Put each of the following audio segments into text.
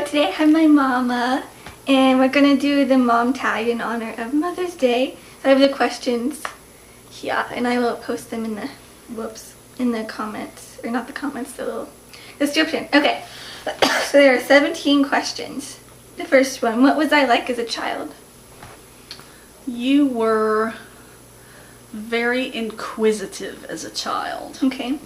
today I have my mama, and we're gonna do the mom tag in honor of Mother's Day. So I have the questions here, and I will post them in the comments, or not the comments, the little description. Okay, so there are 17 questions. The first one, what was I like as a child? You were very inquisitive as a child. Okay.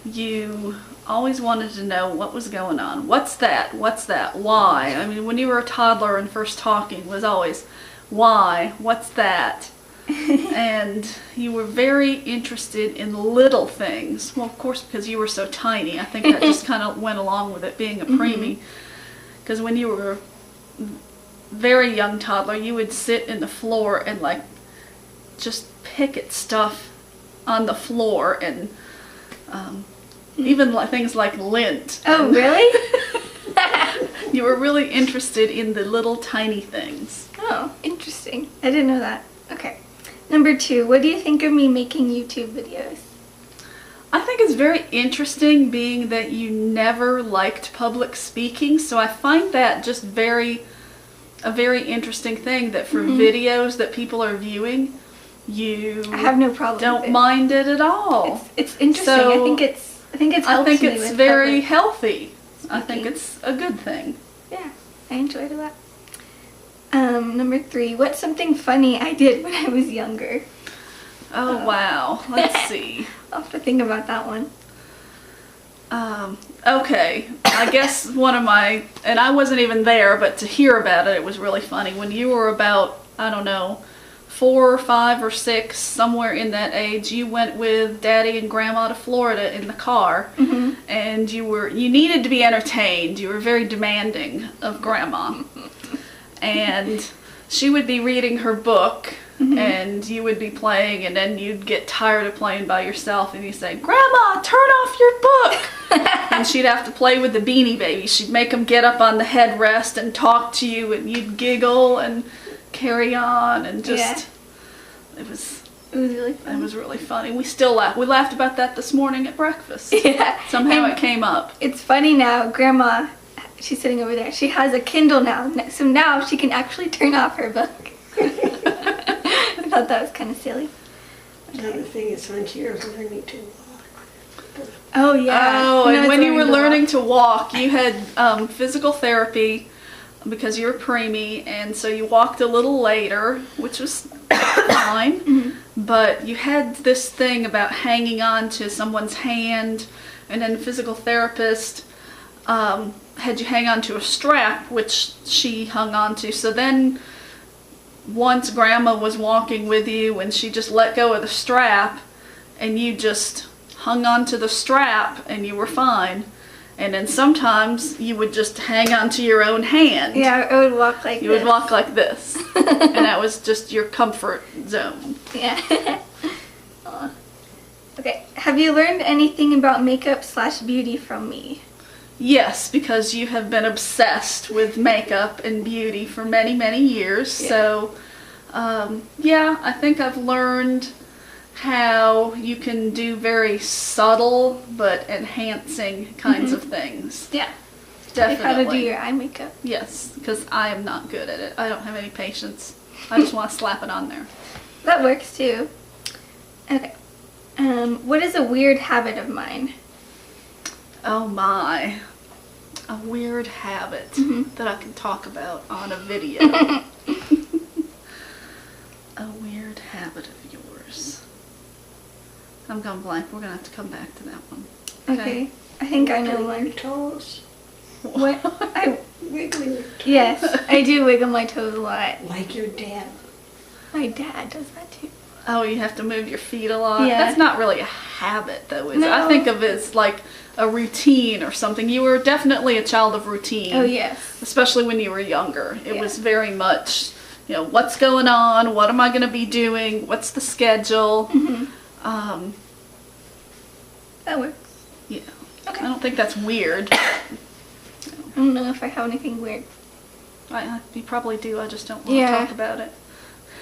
You always wanted to know what was going on. What's that? What's that? Why? I mean, when you were a toddler and first talking, it was always, why? What's that? And you were very interested in little things. Well, of course, because you were so tiny. I think that just kind of went along with it being a preemie. Because when you were very young toddler, you would sit in the floor and like just pick at stuff on the floor, and even like things like lint. Oh, really? You were really interested in the little tiny things. Oh, interesting. I didn't know that. Okay. Number 2, what do you think of me making YouTube videos? I think it's very interesting, being that you never liked public speaking, so I find that just a very interesting thing, that for videos that people are viewing, I have no problem don't with it. mind it at all. It's interesting. So, I think it's very healthy. I think it's a good thing. Yeah, I enjoyed it a lot. Number 3, what's something funny I did when I was younger? Oh, wow. Let's see. I'll have to think about that one. Okay. I guess one of my, and I wasn't even there, but to hear about it, it was really funny. When you were about, I don't know, 4 or 5 or 6, somewhere in that age, you went with Daddy and Grandma to Florida in the car, and you needed to be entertained. You were very demanding of Grandma. And she would be reading her book, and you would be playing, and then you'd get tired of playing by yourself, and you'd say, Grandma, turn off your book! And she'd have to play with the Beanie Babies. She'd make them get up on the headrest and talk to you, and you'd giggle and carry on, and just, it was really fun. It was really funny. We still laugh. We laughed about that this morning at breakfast. Yeah. Somehow it came up. It's funny now, Grandma, she's sitting over there, she has a Kindle now, so now she can actually turn off her book. I thought that was kind of silly. Another thing is when she was learning to walk. Oh, yeah. Oh, and when you were learning to walk, you had physical therapy because you were preemie, and so you walked a little later, which was fine. But you had this thing about hanging on to someone's hand, and then the physical therapist had you hang on to a strap, which she hung on to. So then once Grandma was walking with you and she just let go of the strap, and you just hung on to the strap and you were fine. And then sometimes you would just hang on to your own hand. Yeah, I would walk like this. You would walk like this. And that was just your comfort zone. Yeah. Okay, have you learned anything about makeup/beauty from me? Yes, because you have been obsessed with makeup and beauty for many, many years. Yeah. So, yeah, I think I've learned how you can do very subtle but enhancing kinds of things. Yeah. Definitely. Like how to do your eye makeup. Yes, because I am not good at it. I don't have any patience. I just want to slap it on there. That works too. Okay. What is a weird habit of mine? Oh my. A weird habit that I can talk about on a video. A weird habit of yours. I'm going blank. We're going to have to come back to that one. Okay. I think I know one. Your toes. What? Wiggling your toes. Yes, I do wiggle my toes a lot. Like your dad. My dad does that too. Oh, you have to move your feet a lot? Yeah. That's not really a habit, though, is it? No. I think of it as like a routine or something. You were definitely a child of routine. Oh, yes. Especially when you were younger. It was very much, you know, what's going on? What am I going to be doing? What's the schedule? That works. Yeah. Okay. I don't think that's weird. I don't know if I have anything weird. You probably do. I just don't want to talk about it.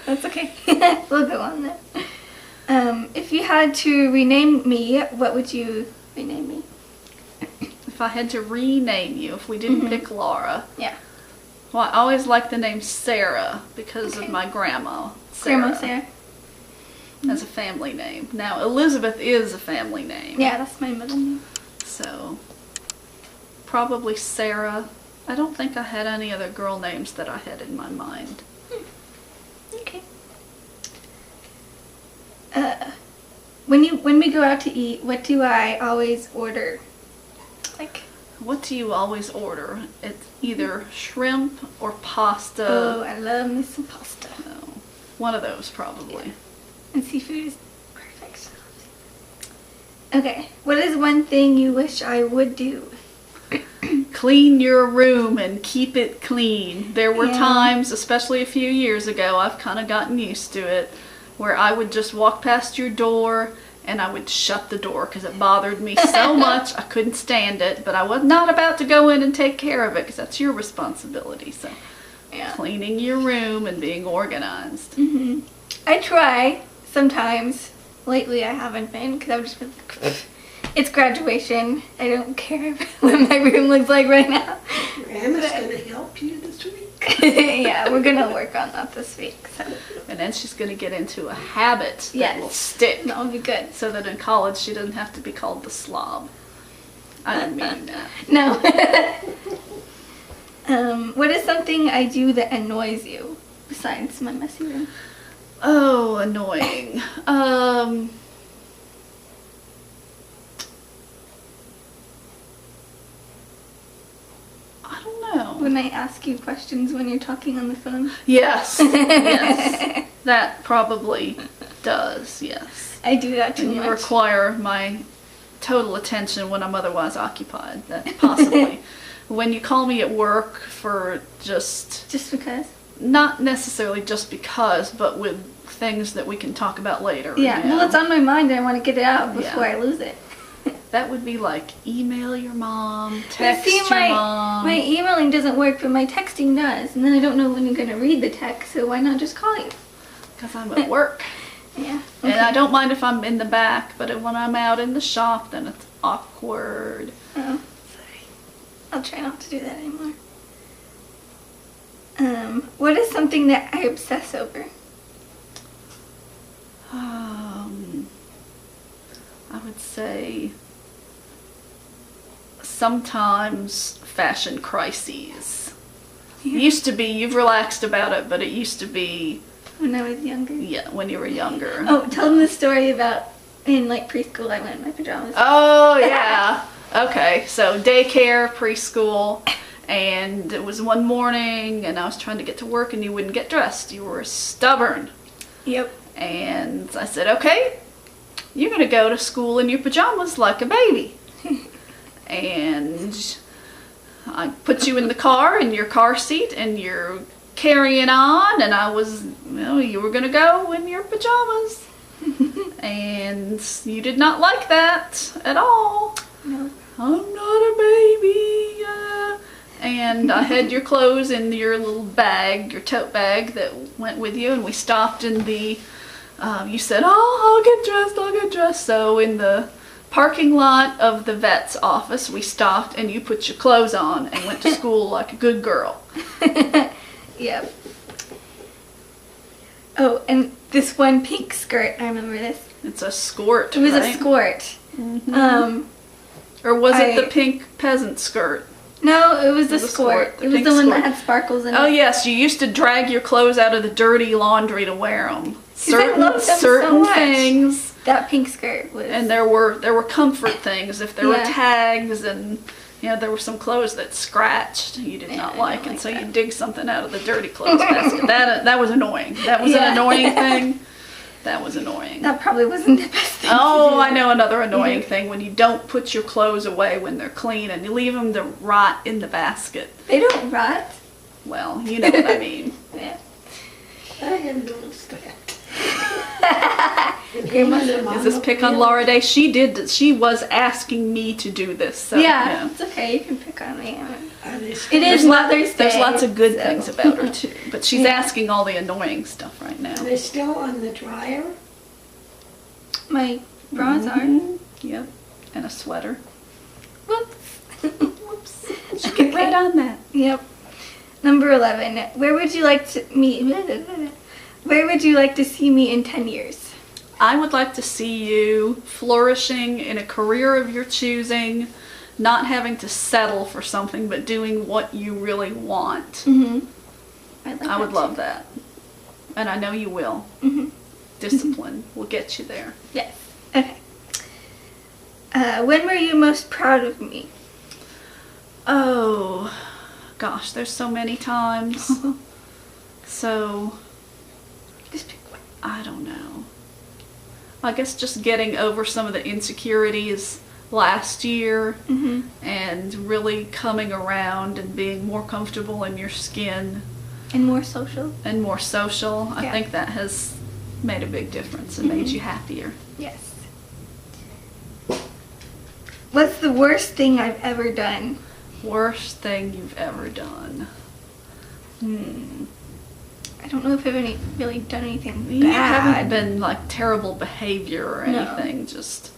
That's okay. We'll go on then. If you had to rename me, what would you rename me? If I had to rename you, if we didn't pick Laura. Yeah. Well, I always liked the name Sarah because of my grandma. Grandma Sarah. As a family name. Now, Elizabeth is a family name. Yeah, that's my middle name. So, probably Sarah. I don't think I had any other girl names that I had in my mind. Okay. When we go out to eat, what do I always order? Like, what do you always order? It's either shrimp or pasta. oh, I love me some pasta. No, one of those probably. Yeah. And seafood is perfect. Okay, what is one thing you wish I would do? Clean your room and keep it clean. There were Yeah. times, especially a few years ago, I've kind of gotten used to it, where I would just walk past your door and I would shut the door because it bothered me so much. I couldn't stand it, but I was not about to go in and take care of it because that's your responsibility. So, Yeah. cleaning your room and being organized. Mm-hmm. I try sometimes. Lately I haven't been because I've just been like, it's graduation. I don't care what my room looks like right now. Grandma's going to help you this week. Yeah, we're going to work on that this week. So. And then she's going to get into a habit that Yes. will stick. That'll be good. So that in college she doesn't have to be called the slob. I didn't mean that. No. What is something I do that annoys you besides my messy room? Oh, annoying. I don't know. When I ask you questions when you're talking on the phone? Yes. Yes. That probably does, yes. I do that too And you much. require my total attention when I'm otherwise occupied. That possibly. When you call me at work for just because? not necessarily just because, but with things that we can talk about later. Yeah, you know. well, it's on my mind and I want to get it out before Yeah. I lose it. That would be like email your mom, text See, your my mom. emailing doesn't work, but my texting does. And then I don't know when you're going to read the text, so why not just call you? Because I'm at work. Yeah. And I don't mind if I'm in the back, but when I'm out in the shop, then it's awkward. Oh, sorry. I'll try not to do that anymore. What is something that I obsess over? I would say sometimes fashion crises. Yeah. It used to be, you've relaxed about it, but it used to be, When I was younger. yeah, when you were younger. Oh, tell them the story about in like preschool I went in my pajamas. Oh, yeah. Okay, so daycare, preschool, and it was one morning, and I was trying to get to work, and you wouldn't get dressed. You were stubborn. Yep. And I said, okay, you're going to go to school in your pajamas like a baby. And I put you in the car, in your car seat, and you're carrying on, and I was, you were going to go in your pajamas. And you did not like that at all. No. I'm not a baby. And I had your clothes in your little bag, your tote bag that went with you, and we stopped in the, you said, oh, I'll get dressed. So in the parking lot of the vet's office, we stopped and you put your clothes on and went to school like a good girl. Yep. Oh, and this one pink skirt, I remember this. It's a skirt, It was right? a skirt. Mm-hmm. Or was it the pink peasant skirt? No, it was the The skirt. the It was pink the one skirt. that had sparkles in it. Oh yes, you used to drag your clothes out of the dirty laundry to wear them. I loved them so much. Things, That pink skirt was... and there were comfort things. If there were Yeah. tags and there were some clothes that scratched, you did Yeah, not I like, don't and like so you that. dig something out of the dirty clothes basket. That was annoying. That was Yeah. an annoying thing. That was annoying. That probably wasn't the best thing to Oh, do. I know another annoying thing, when you don't put your clothes away when they're clean and you leave them to rot in the basket. They don't rot. Well, you know what I mean. Yeah. I have noticed that. Is this pick on Laura Day? She was asking me to do this. So, Yeah, it's okay. You can pick on me. It There's is Mother's Day. There's lots of good so- things about her too, but she's Yeah. asking all the annoying stuff right now. Are they still on the dryer? My bras are. Mhm. Yep, and a sweater. Whoops. Should get right on that. Yep. Number 11. Where would you like to see me in 10 years? I would like to see you flourishing in a career of your choosing, not having to settle for something, but doing what you really want. I would love that. And I know you will. Discipline will get you there. Yes. Okay. When were you most proud of me? Oh, gosh, there's so many times. So, Just pick one. I don't know. I guess just getting over some of the insecurities last year and really coming around and being more comfortable in your skin. And more social. I think that has made a big difference and made you happier. Yes. What's the worst thing I've ever done? Worst thing you've ever done? I don't know if I've really done anything bad. You haven't been like terrible behavior or anything. Just,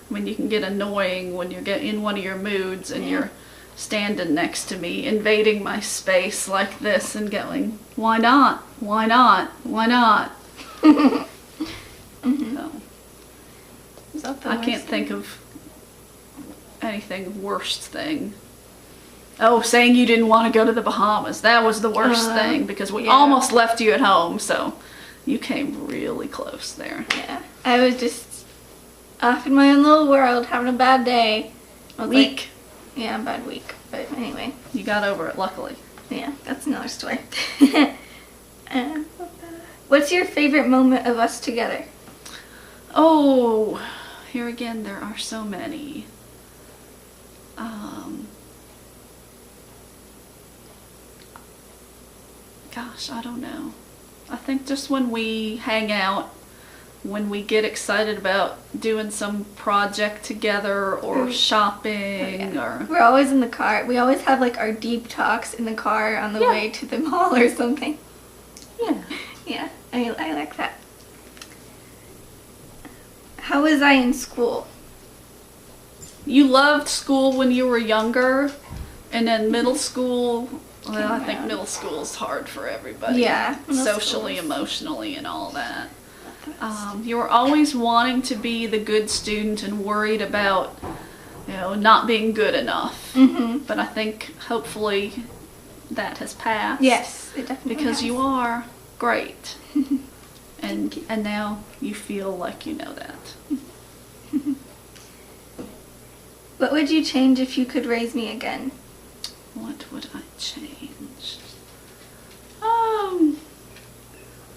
I mean, you can get annoying when you get in one of your moods and you're standing next to me, invading my space like this and going, why not? Why not? Why not? So, I can't think of anything worst thing. Oh, saying you didn't want to go to the Bahamas. That was the worst thing because we almost left you at home, so you came really close there. Yeah. I was just off in my own little world, having a bad day. Week. Bad week. But anyway. You got over it, luckily. Yeah, that's another story. What's your favorite moment of us together? Oh, here again, there are so many. Gosh, I don't know. I think just when we hang out, when we get excited about doing some project together or shopping or... We're always in the car. We always have like our deep talks in the car on the way to the mall or something. Yeah. Yeah, I like that. How was I in school? You loved school when you were younger, and then middle school... Well, I think middle school is hard for everybody. Yeah. Socially, emotionally, and all that. You were always wanting to be the good student and worried about, not being good enough. But I think, hopefully, that has passed. Yes, it definitely Because has. you are great. and now you feel like you know that. What would you change if you could raise me again? What would I change?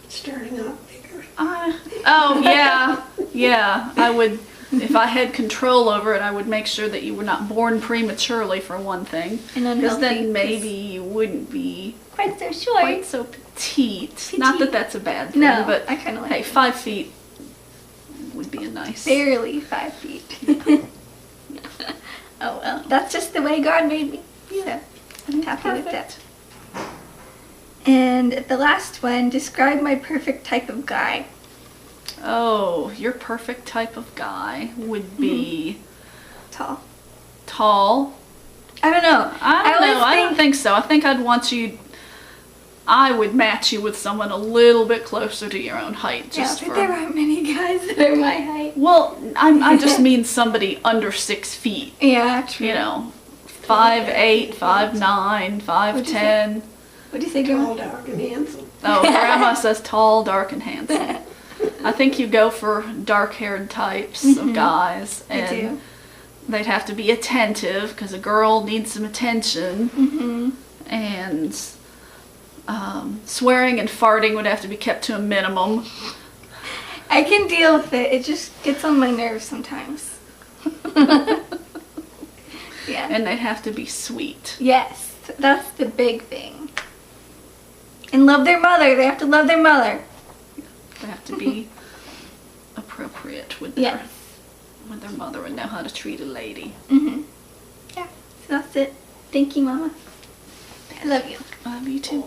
Starting out bigger. Yeah, I would, if I had control over it, I would make sure that you were not born prematurely, for one thing. Because then maybe you wouldn't be quite so short. Quite so petite. Not that that's a bad thing, no, but I kind of like hey, 5 feet would be a nice... Barely 5 feet. Oh well, that's just the way God made me. So, I'm happy with that. And the last one, describe my perfect type of guy. Oh, your perfect type of guy would be... Tall. Tall? I don't know. I don't think so. I think I'd want you... I would match you with someone a little bit closer to your own height. But there aren't many guys that are my height. Well, I just mean somebody under 6 feet. Yeah, true. 5'8", 5'9", 5'10". What do you say, Grandma? Tall, dark, and handsome. Oh, Grandma says tall, dark, and handsome. I think you go for dark-haired types of guys. And I do. They'd have to be attentive, because a girl needs some attention. And swearing and farting would have to be kept to a minimum. I can deal with it. It just gets on my nerves sometimes. Yeah. And they'd have to be sweet. Yes, that's the big thing. And love their mother. They have to love their mother. They have to be appropriate with their mother and know how to treat a lady. Yeah, so that's it. Thank you, Mama. I love you. Love you too.